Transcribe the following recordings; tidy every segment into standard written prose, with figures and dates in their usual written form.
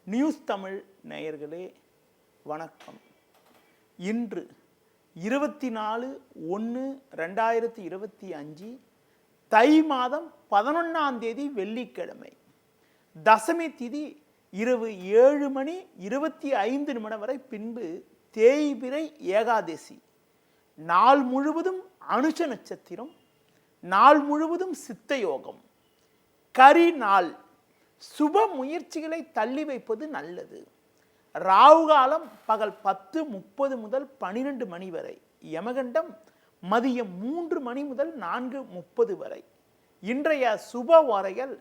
News Tamil நேயர்களே வணக்கம். இன்று 24/1/2025 தை மாதம் 11ஆம் தேதி வெள்ளிக்கிழமை. தசமி திதி இரவு 7:25 வரை, பின்பு தேய்பிறை ஏகாதசி. நாள் முழுவதும் அனுஷ நட்சத்திரம், நாள் முழுவதும் சித்த யோகம், கரி நாள். சுப முயற்சிகளை தள்ளி வைப்பது நல்லது. ராகு காலம் பகல் 10:30 முதல் 12 மணி வரை. யமகண்டம் மதியம் 3 மணி முதல் 4:30 வரை. இன்றைய சுப வரைகள்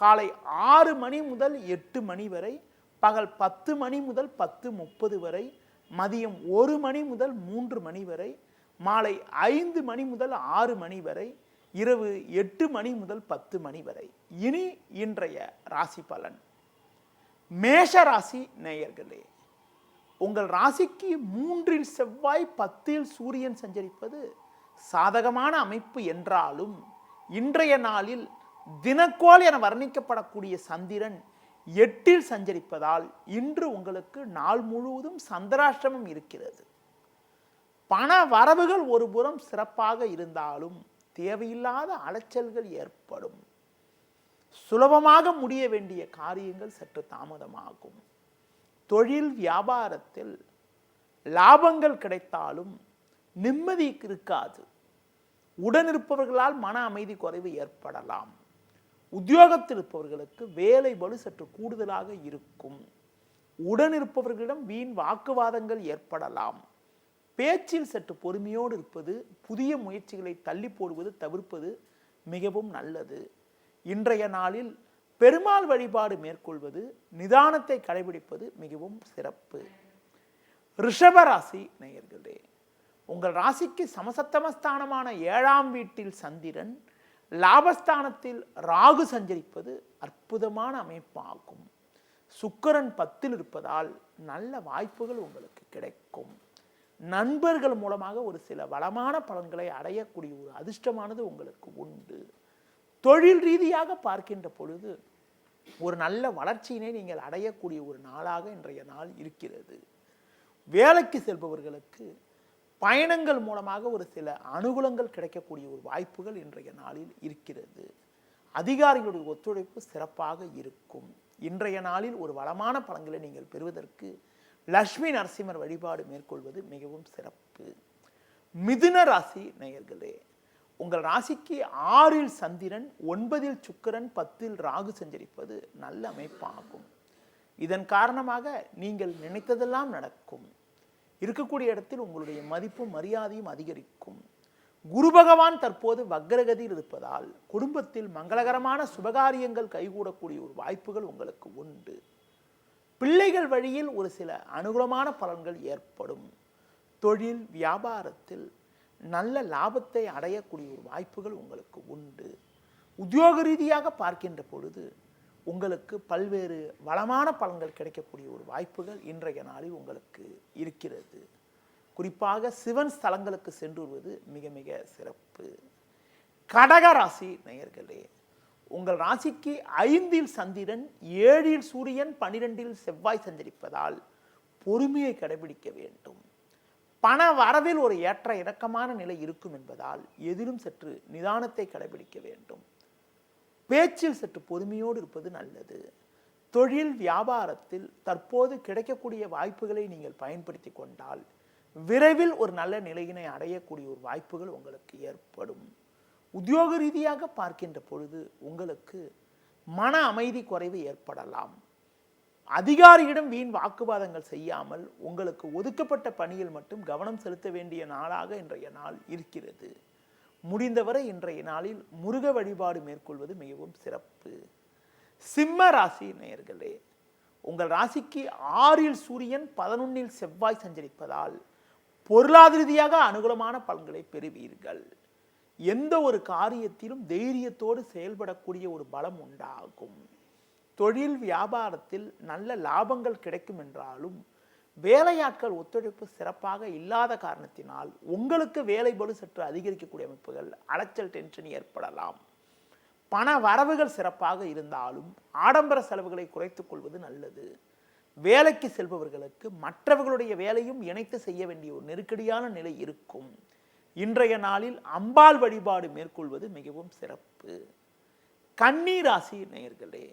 காலை 6 மணி முதல் 8 மணி வரை, பகல் 10 மணி முதல் 10:30 வரை, மதியம் 1 மணி முதல் 3 மணி வரை, மாலை 5 மணி முதல் 6 மணி வரை, இரவு 8 மணி முதல் 10 மணி வரை. இனி இன்றைய ராசி பலன். மேஷ ராசி நேயர்களே, உங்கள் ராசிக்கு 3இல் செவ்வாய் 10இல் சூரியன் சஞ்சரிப்பது சாதகமான அமைப்பு என்றாலும், இன்றைய நாளில் தினக்கோள் என வர்ணிக்கப்படக்கூடிய சந்திரன் 8இல் சஞ்சரிப்பதால் இன்று உங்களுக்கு நாள் முழுவதும் சந்திராஷ்டமம் இருக்கிறது. பண வரவுகள் ஒருபுறம் சிறப்பாக இருந்தாலும் தேவையில்லாத அலைச்சல்கள் ஏற்படும். சுலபமாக முடிய வேண்டிய காரியங்கள் சற்று தாமதமாகும். தொழில் வியாபாரத்தில் லாபங்கள் கிடைத்தாலும் நிம்மதி இருக்காது. உடனிருப்பவர்களால் மன அமைதி குறைவு ஏற்படலாம். உத்தியோகத்தில் இருப்பவர்களுக்கு வேலை பளு சற்று கூடுதலாக இருக்கும். உடனிருப்பவர்களிடம் வீண் வாக்குவாதங்கள் ஏற்படலாம். பேச்சில் சற்று பொறுமையோடு இருப்பது, புதிய முயற்சிகளை தள்ளி போடுவது தவிர்ப்பது மிகவும் நல்லது. இன்றைய நாளில் பெருமாள் வழிபாடு மேற்கொள்வது, நிதானத்தை கடைபிடிப்பது மிகவும் சிறப்பு. ரிஷப ராசி நேயர்களே, உங்கள் ராசிக்கு சமசப்தமஸ்தானமான 7ஆம் வீட்டில் சந்திரன், லாபஸ்தானத்தில் ராகு சஞ்சரிப்பது அற்புதமான அமைப்பாகும். சுக்கிரன் 10இல் இருப்பதால் நல்ல வாய்ப்புகள் உங்களுக்கு கிடைக்கும். நண்பர்கள் மூலமாக ஒரு சில வளமான பலன்களை அடையக்கூடிய ஒரு அதிர்ஷ்டமானது உங்களுக்கு உண்டு. தொழில் ரீதியாக பார்க்கின்ற பொழுது ஒரு நல்ல வளர்ச்சியினை நீங்கள் அடையக்கூடிய ஒரு நாளாக இன்றைய நாள் இருக்கிறது. வேலைக்கு செல்பவர்களுக்கு பயணங்கள் மூலமாக ஒரு சில அனுகூலங்கள் கிடைக்கக்கூடிய ஒரு வாய்ப்புகள் இன்றைய நாளில் இருக்கிறது. அதிகாரிகளுடைய ஒத்துழைப்பு சிறப்பாக இருக்கும். இன்றைய நாளில் ஒரு வளமான பலன்களை நீங்கள் பெறுவதற்கு லட்சுமி நரசிம்மர் வழிபாடு மேற்கொள்வது மிகவும் சிறப்பு. மிதுன ராசி நேயர்களே, உங்கள் ராசிக்கு 6இல் சந்திரன், 9இல் சுக்கிரன், 10இல் ராகு சஞ்சரிப்பது நல்ல அமைப்பாகும். இதன் காரணமாக நீங்கள் நினைத்ததெல்லாம் நடக்கும். இருக்கக்கூடிய இடத்தில் உங்களுடைய மதிப்பும் மரியாதையும் அதிகரிக்கும். குரு பகவான் தற்போது வக்ரகதியில் இருப்பதால் குடும்பத்தில் மங்களகரமான சுபகாரியங்கள் கைகூடக்கூடிய ஒரு வாய்ப்புகள் உங்களுக்கு உண்டு. பிள்ளைகள் வழியில் ஒரு சில அனுகூலமான பலன்கள் ஏற்படும். தொழில் வியாபாரத்தில் நல்ல லாபத்தை அடையக்கூடிய ஒரு வாய்ப்புகள் உங்களுக்கு உண்டு. உத்தியோக ரீதியாக பார்க்கின்ற பொழுது உங்களுக்கு பல்வேறு வளமான பலன்கள் கிடைக்கக்கூடிய ஒரு வாய்ப்புகள் இன்றைய நாளில் உங்களுக்கு இருக்கிறது. குறிப்பாக சிவன் ஸ்தலங்களுக்கு சென்று வருவது மிக மிக சிறப்பு. கடக ராசி நேயர்களே, உங்கள் ராசிக்கு 5இல் சந்திரன், 7இல் சூரியன், 12இல் செவ்வாய் சஞ்சரிப்பதால் பொறுமையை கடைபிடிக்க வேண்டும். பண வரவில் ஒரு ஏற்ற இறக்கமான நிலை இருக்கும் என்பதால் எதிலும் சற்று நிதானத்தை கடைபிடிக்க வேண்டும். பேச்சில் சற்று பொறுமையோடு இருப்பது நல்லது. தொழில் வியாபாரத்தில் தற்போது கிடைக்கக்கூடிய வாய்ப்புகளை நீங்கள் பயன்படுத்தி கொண்டால் விரைவில் ஒரு நல்ல நிலையினை அடையக்கூடிய ஒரு வாய்ப்புகள் உங்களுக்கு ஏற்படும். உத்தியோக ரீதியாக பார்க்கின்ற பொழுது உங்களுக்கு மன அமைதி குறைவு ஏற்படலாம். அதிகாரியிடம் வீண் வாக்குவாதங்கள் செய்யாமல் உங்களுக்கு ஒதுக்கப்பட்ட பணியில் மட்டும் கவனம் செலுத்த வேண்டிய நாளாக இன்றைய நாள் இருக்கிறது. முடிந்தவரை இன்றைய நாளில் முருக வழிபாடு மேற்கொள்வது மிகவும் சிறப்பு. சிம்ம ராசி நேயர்களே, உங்கள் ராசிக்கு 6இல் சூரியன், 11இல் செவ்வாய் சஞ்சரிப்பதால் பொருளாதார ரீதியாக அனுகூலமான பலன்களை பெறுவீர்கள். எந்த ஒரு காரியத்திலும் தைரியத்தோடு செயல்படக்கூடிய ஒரு பலம் உண்டாகும். தொழில் வியாபாரத்தில் நல்ல லாபங்கள் கிடைக்கும் என்றாலும் வேலையாட்கள் ஒத்துழைப்பு சிறப்பாக இல்லாத காரணத்தினால் உங்களுக்கு வேலை பளு சற்று அதிகரிக்கக்கூடிய அமைப்புகள், அலைச்சல், டென்ஷன் ஏற்படலாம். பண வரவுகள் சிறப்பாக இருந்தாலும் ஆடம்பர செலவுகளை குறைத்துக் கொள்வது நல்லது. வேலைக்கு செல்பவர்களுக்கு மற்றவர்களுடைய வேலையும் இணைத்து செய்ய வேண்டிய ஒரு நெருக்கடியான நிலை இருக்கும். இன்றைய நாளில் அம்பாள் வழிபாடு மேற்கொள்வது மிகவும் சிறப்பு. கன்னி ராசி நேயர்களே,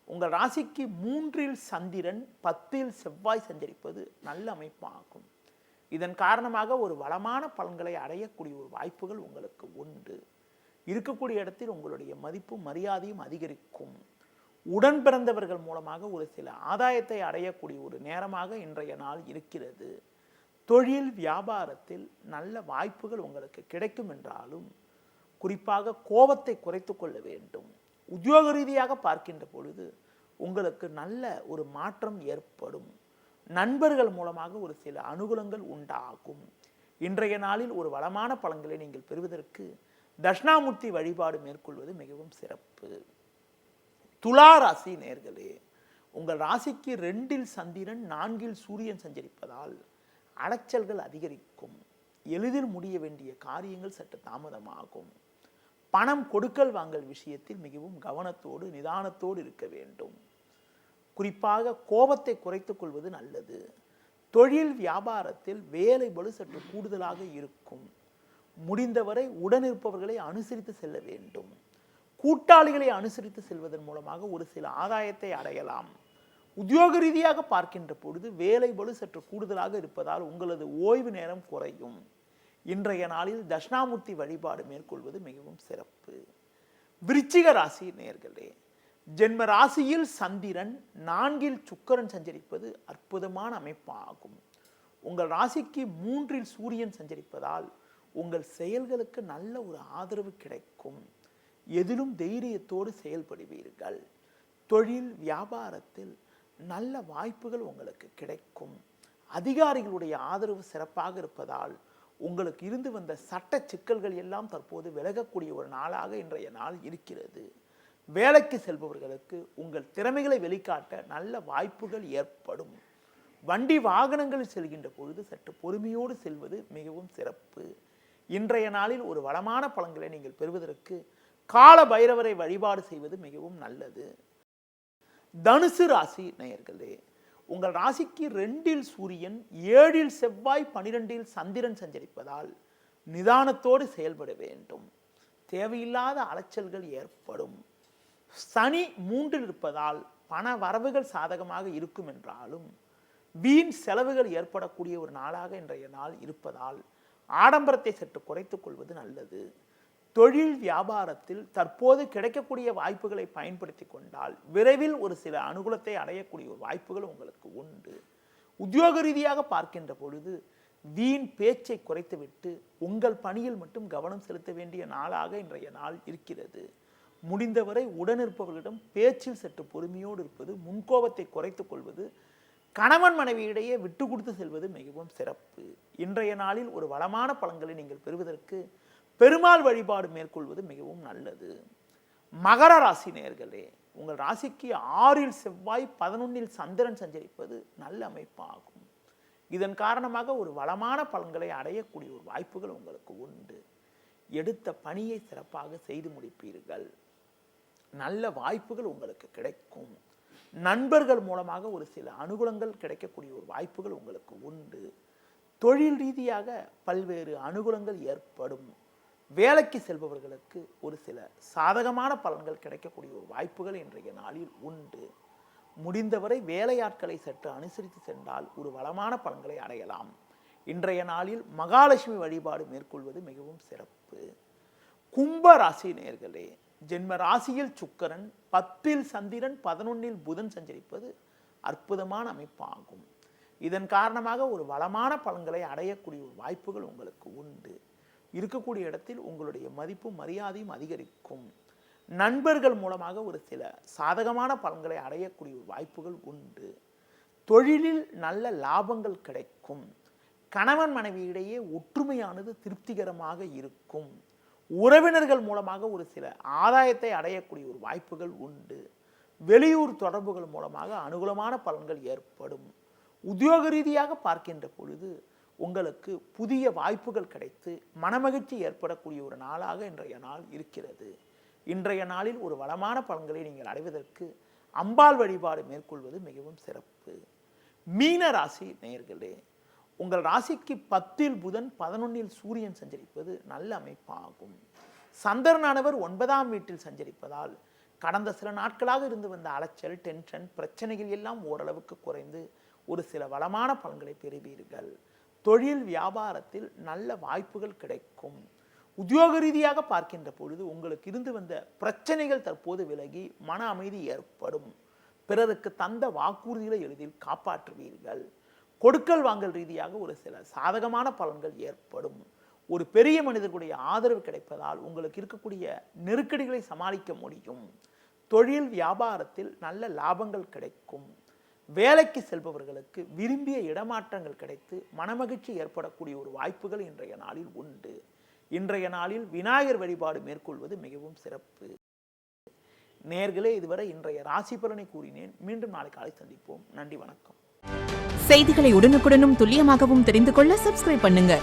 உங்கள் ராசிக்கு 3ல் சந்திரன் 10ல் செவ்வாய் சஞ்சரிப்பது நல்ல அமைப்பாகும். இதன் காரணமாக ஒரு வளமான பலன்களை அடையக்கூடிய ஒரு வாய்ப்புகள் உங்களுக்கு உண்டு. இருக்கக்கூடிய இடத்தில் உங்களுடைய மதிப்பும் மரியாதையும் அதிகரிக்கும். உடன் பிறந்தவர்கள் மூலமாக ஒரு சில ஆதாயத்தை அடையக்கூடிய ஒரு நேரமாக இன்றைய நாள் இருக்கிறது. தொழில் வியாபாரத்தில் நல்ல வாய்ப்புகள் உங்களுக்கு கிடைக்கும் என்றாலும் குறிப்பாக கோபத்தை குறைத்து கொள்ள வேண்டும். உத்தியோக ரீதியாக பார்க்கின்ற பொழுது உங்களுக்கு நல்ல ஒரு மாற்றம் ஏற்படும். நண்பர்கள் மூலமாக ஒரு சில அனுகூலங்கள் உண்டாகும். இன்றைய நாளில் ஒரு வளமான பலன்களை நீங்கள் பெறுவதற்கு தட்சிணாமூர்த்தி வழிபாடு மேற்கொள்வது மிகவும் சிறப்பு. துலா ராசி நேயர்களே, உங்கள் ராசிக்கு 2ல் சந்திரன் 4ல் சூரியன் சஞ்சரிப்பதால் அலைச்சல்கள் அதிகரிக்கும். எளிதில் முடிய வேண்டிய காரியங்கள் சற்று தாமதமாகும். பணம் கொடுக்கல் வாங்கல் விஷயத்தில் மிகவும் கவனத்தோடு நிதானத்தோடு இருக்க வேண்டும். குறிப்பாக கோபத்தை குறைத்துக் கொள்வது நல்லது. தொழில் வியாபாரத்தில் வேலை பளு சற்று கூடுதலாக இருக்கும். முடிந்தவரை உடனிருப்பவர்களை அனுசரித்து செல்ல வேண்டும். கூட்டாளிகளை அனுசரித்து செல்வதன் மூலமாக ஒரு சில ஆதாயத்தை அடையலாம். உத்தியோக ரீதியாக பார்க்கின்ற பொழுது வேலை பளு சற்று கூடுதலாக இருப்பதால் உங்களது ஓய்வு நேரம் குறையும். இன்றைய நாளில் தட்சிணாமூர்த்தி வழிபாடு மேற்கொள்வது மிகவும் சிறப்பு. விருச்சிக ராசி நேயர்களே, ஜென்ம ராசியில் சந்திரன் 4ல் சுக்கிரன் சஞ்சரிப்பது அற்புதமான அமைப்பாகும். உங்கள் ராசிக்கு 3ல் சூரியன் சஞ்சரிப்பதால் உங்கள் செயல்களுக்கு நல்ல ஒரு ஆதரவு கிடைக்கும். எதிலும் தைரியத்தோடு செயல்படுவீர்கள். தொழில் வியாபாரத்தில் நல்ல வாய்ப்புகள் உங்களுக்கு கிடைக்கும். அதிகாரிகளுடைய ஆதரவு சிறப்பாக இருப்பதால் உங்களுக்கு இருந்து வந்த சட்ட சிக்கல்கள் எல்லாம் தற்போது விலகக்கூடிய ஒரு நாளாக இன்றைய நாள் இருக்கிறது. வேலைக்கு செல்பவர்களுக்கு உங்கள் திறமைகளை வெளிக்காட்ட நல்ல வாய்ப்புகள் ஏற்படும். வண்டி வாகனங்களில் செல்கின்ற பொழுது சற்று பொறுமையோடு செல்வது மிகவும் சிறப்பு. இன்றைய நாளில் ஒரு வளமான பலன்களை நீங்கள் பெறுவதற்கு கால பைரவரை வழிபாடு செய்வது மிகவும் நல்லது. தனுசு ராசி நேயர்களே, உங்கள் ராசிக்கு 2ல் சூரியன் 7ல் செவ்வாய் 12ல் சந்திரன் சஞ்சரிப்பதால் நிதானத்தோடு செயல்பட வேண்டும். தேவையில்லாத அலைச்சல்கள் ஏற்படும். சனி 3ல் இருப்பதால் பண வரவுகள் சாதகமாக இருக்கும் என்றாலும் வீண் செலவுகள் ஏற்படக்கூடிய ஒரு நாளாக இன்றைய நாள் இருப்பதால் ஆடம்பரத்தை சற்று குறைத்துக் கொள்வது நல்லது. தொழில் வியாபாரத்தில் தற்போது கிடைக்கக்கூடிய வாய்ப்புகளை பயன்படுத்தி கொண்டால் விரைவில் ஒரு சில அனுகூலத்தை அடையக்கூடிய ஒரு வாய்ப்புகள் உங்களுக்கு உண்டு. உத்தியோக ரீதியாக பார்க்கின்ற பொழுது வீண் பேச்சை குறைத்துவிட்டு உங்கள் பணியில் மட்டும் கவனம் செலுத்த வேண்டிய நாளாக இன்றைய நாள் இருக்கிறது. முடிந்தவரை உடனிருப்பவர்களிடம் பேச்சில் சற்று பொறுமையோடு இருப்பது, முன்கோபத்தை குறைத்துக் கொள்வது, கணவன் மனைவியிடையே விட்டு கொடுத்து செல்வது மிகவும் சிறப்பு. இன்றைய நாளில் ஒரு வளமான பலன்களை நீங்கள் பெறுவதற்கு பெருமாள் வழிபாடு மேற்கொள்வது மிகவும் நல்லது. மகர ராசி நேயர்களே, உங்கள் ராசிக்கு 6ல் செவ்வாய் 11ல் சந்திரன் சஞ்சரிப்பது நல்ல அமைப்பாகும். இதன் காரணமாக ஒரு வளமான பலன்களை அடையக்கூடிய ஒரு வாய்ப்புகள் உங்களுக்கு உண்டு. எடுத்த பணியை சிறப்பாக செய்து முடிப்பீர்கள். நல்ல வாய்ப்புகள் உங்களுக்கு கிடைக்கும். நண்பர்கள் மூலமாக ஒரு சில அனுகூலங்கள் கிடைக்கக்கூடிய ஒரு வாய்ப்புகள் உங்களுக்கு உண்டு. தொழில் ரீதியாக பல்வேறு அனுகூலங்கள் ஏற்படும். வேலைக்கு செல்பவர்களுக்கு ஒரு சில சாதகமான பலன்கள் கிடைக்கக்கூடிய ஒரு வாய்ப்புகள் இன்றைய நாளில் உண்டு. முடிந்தவரை வேலையாட்களை சற்று அனுசரித்து சென்றால் ஒரு வளமான பலன்களை அடையலாம். இன்றைய நாளில் மகாலட்சுமி வழிபாடு மேற்கொள்வது மிகவும் சிறப்பு. கும்ப ராசி நேயர்களே, ஜென்ம ராசியில் சுக்கிரன் 10ல் சந்திரன் 11ல் புதன் சஞ்சரிப்பது அற்புதமான அமைப்பாகும். இதன் காரணமாக ஒரு வளமான பலன்களை அடையக்கூடிய ஒரு வாய்ப்புகள் உங்களுக்கு உண்டு. இருக்கக்கூடிய இடத்தில் உங்களுடைய மதிப்பும் மரியாதையும் அதிகரிக்கும். நண்பர்கள் மூலமாக ஒரு சில சாதகமான பலன்களை அடையக்கூடிய ஒரு வாய்ப்புகள் உண்டு. தொழிலில் நல்ல லாபங்கள் கிடைக்கும். கணவன் மனைவியிடையே ஒற்றுமையானது திருப்திகரமாக இருக்கும். உறவினர்கள் மூலமாக ஒரு சில ஆதாயத்தை அடையக்கூடிய ஒரு வாய்ப்புகள் உண்டு. வெளியூர் தொடர்புகள் மூலமாக அனுகூலமான பலன்கள் ஏற்படும். உத்தியோக ரீதியாக பார்க்கின்ற பொழுது உங்களுக்கு புதிய வாய்ப்புகள் கிடைத்து மனமகிழ்ச்சி ஏற்படக்கூடிய ஒரு நாளாக இன்றைய நாள் இருக்கிறது. இன்றைய நாளில் ஒரு வளமான பலன்களை நீங்கள் அடைவதற்கு அம்பாள் வழிபாடு மேற்கொள்வது மிகவும் சிறப்பு. மீன ராசி நேயர்களே, உங்கள் ராசிக்கு 10ல் புதன் 11ல் சூரியன் சஞ்சரிப்பது நல்ல அமைப்பாகும். சந்திரனானவர் 9ஆம் வீட்டில் சஞ்சரிப்பதால் கடந்த சில நாட்களாக இருந்து வந்த அலைச்சல், டென்ஷன், பிரச்சனைகள் எல்லாம் ஓரளவுக்கு குறைந்து ஒரு சில வளமான பலன்களை பெறுவீர்கள். தொழில் வியாபாரத்தில் நல்ல வாய்ப்புகள் கிடைக்கும். உத்தியோக ரீதியாக பார்க்கின்ற பொழுது உங்களுக்கு இருந்து வந்த பிரச்சனைகள் தற்போது விலகி மன அமைதி ஏற்படும். பிறருக்கு தந்த வாக்குறுதிகளை எளிதில் காப்பாற்றுவீர்கள். கொடுக்கல் வாங்கல் ரீதியாக ஒரு சில சாதகமான பலன்கள் ஏற்படும். ஒரு பெரிய மனிதர்களுடைய ஆதரவு கிடைப்பதால் உங்களுக்கு இருக்கக்கூடிய நெருக்கடிகளை சமாளிக்க முடியும். தொழில் வியாபாரத்தில் நல்ல லாபங்கள் கிடைக்கும். வேலைக்கு செல்பவர்களுக்கு விரும்பிய இடமாற்றங்கள் கிடைத்து மனமகிழ்ச்சி ஏற்படக்கூடிய ஒரு வாய்ப்புகள் இன்றைய நாளில் உண்டு. இன்றைய நாளில் விநாயகர் வழிபாடு மேற்கொள்வது மிகவும் சிறப்பு. நேயர்களே, இதுவரை இன்றைய ராசி பலனை கூறினேன். மீண்டும் நாளை காலை சந்திப்போம். நன்றி, வணக்கம். செய்திகளை உடனுக்குடனும் துல்லியமாகவும் தெரிந்து கொள்ள சப்ஸ்கிரைப் பண்ணுங்க.